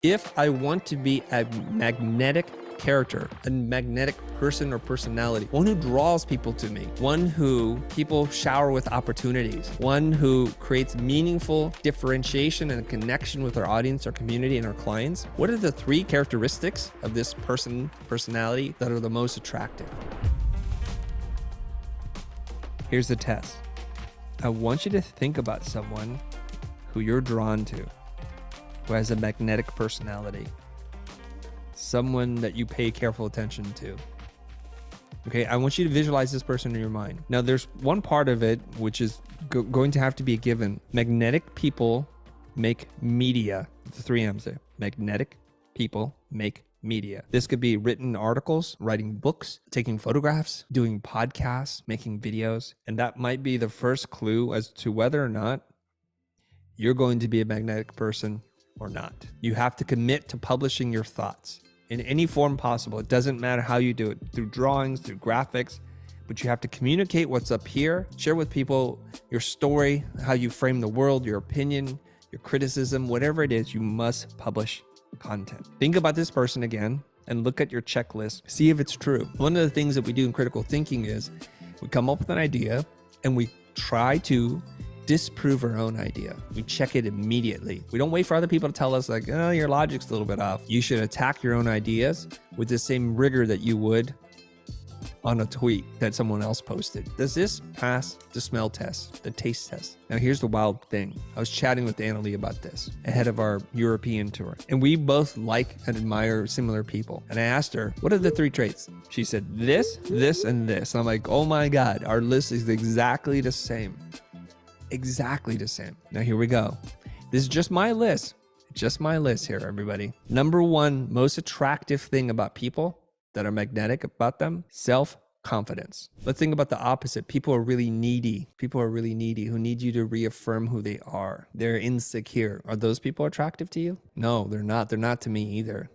If I want to be a magnetic character, a magnetic person or personality, one who draws people to me, one who people shower with opportunities, one who creates meaningful differentiation and connection with our audience, our community, and our clients, what are the 3 characteristics of this personality that are the most attractive? Here's the test. I want you to think about someone who you're drawn to, who has a magnetic personality, someone that you pay careful attention to. Okay, I want you to visualize this person in your mind. Now, there's one part of it which is going to have to be a given. Magnetic people make media. The 3 M's there. Magnetic people make media. This could be written articles, writing books, taking photographs, doing podcasts, making videos. And that might be the first clue as to whether or not you're going to be a magnetic person or not. You have to commit to publishing your thoughts in any form possible. It doesn't matter how you do it, through drawings, through graphics, but you have to communicate what's up here, share with people your story, how you frame the world, your opinion, your criticism, whatever it is, you must publish content. Think about this person again and look at your checklist, see if it's true. One of the things that we do in critical thinking is we come up with an idea and we try to disprove our own idea. We check it immediately. We don't wait for other people to tell us like, oh, your logic's a little bit off. You should attack your own ideas with the same rigor that you would on a tweet that someone else posted. Does this pass the smell test, the taste test? Now, here's the wild thing. I was chatting with Annalie about this ahead of our European tour, and we both like and admire similar people. And I asked her, what are the 3 traits? She said, this, and this. And I'm like, oh my God, our list is exactly the same. Exactly the same. Now, here we go. This is just my list. Just my list here, everybody. Number 1 most attractive thing about people that are magnetic about them, self-confidence. Let's think about the opposite. People are really needy. People are really needy who need you to reaffirm who they are. They're insecure. Are those people attractive to you? No, they're not. They're not to me either.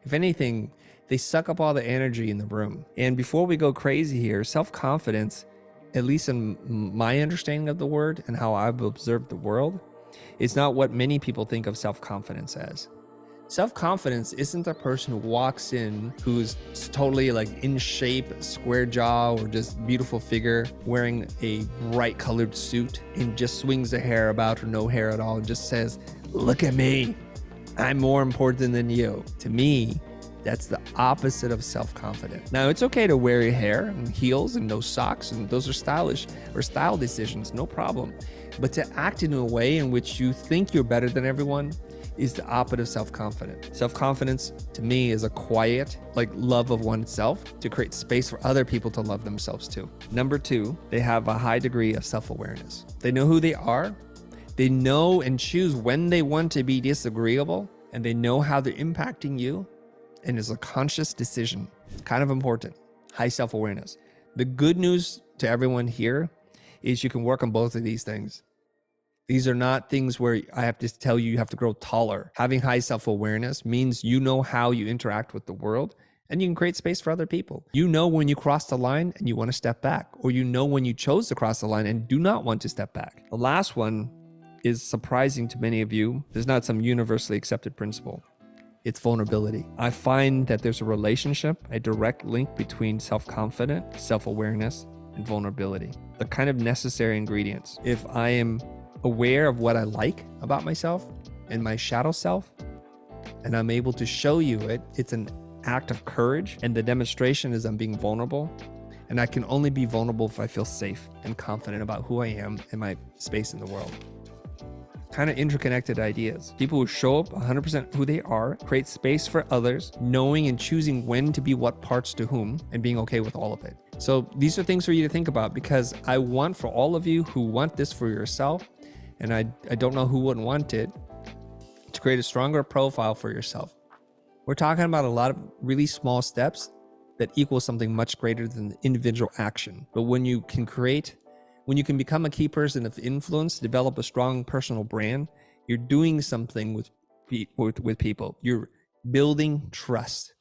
If anything, they suck up all the energy in the room. And before we go crazy here, self-confidence, at least in my understanding of the word and how I've observed the world, it's not what many people think of self-confidence as. Self-confidence isn't a person who walks in who's totally like in shape, square jaw, or just beautiful figure, wearing a bright colored suit and just swings the hair about or no hair at all and just says, look at me, I'm more important than you. To me, that's the opposite of self-confident. Now, it's okay to wear your hair and heels and no socks, and those are stylish or style decisions, no problem. But to act in a way in which you think you're better than everyone is the opposite of self-confident. Self-confidence, to me, is a quiet, like love of oneself to create space for other people to love themselves too. Number 2, they have a high degree of self-awareness. They know who they are. They know and choose when they want to be disagreeable, and they know how they're impacting you. And it's a conscious decision. Kind of important. High self-awareness. The good news to everyone here is you can work on both of these things. These are not things where I have to tell you have to grow taller. Having high self-awareness means you know how you interact with the world, and you can create space for other people. You know when you cross the line and you want to step back, or you know when you chose to cross the line and do not want to step back. The last one is surprising to many of you. There's not some universally accepted principle. It's vulnerability. I find that there's a relationship, a direct link between self-confidence, self-awareness, and vulnerability. The kind of necessary ingredients. If I am aware of what I like about myself and my shadow self, and I'm able to show you it, it's an act of courage, and the demonstration is I'm being vulnerable, and I can only be vulnerable if I feel safe and confident about who I am and my space in the world. Kind of interconnected ideas. People who show up 100% who they are, create space for others, knowing and choosing when to be what parts to whom, and being okay with all of it. So these are things for you to think about, because I want for all of you who want this for yourself, and I don't know who wouldn't want it, to create a stronger profile for yourself. We're talking about a lot of really small steps that equal something much greater than individual action. But when you can become a key person of influence, develop a strong personal brand, you're doing something with people. You're building trust.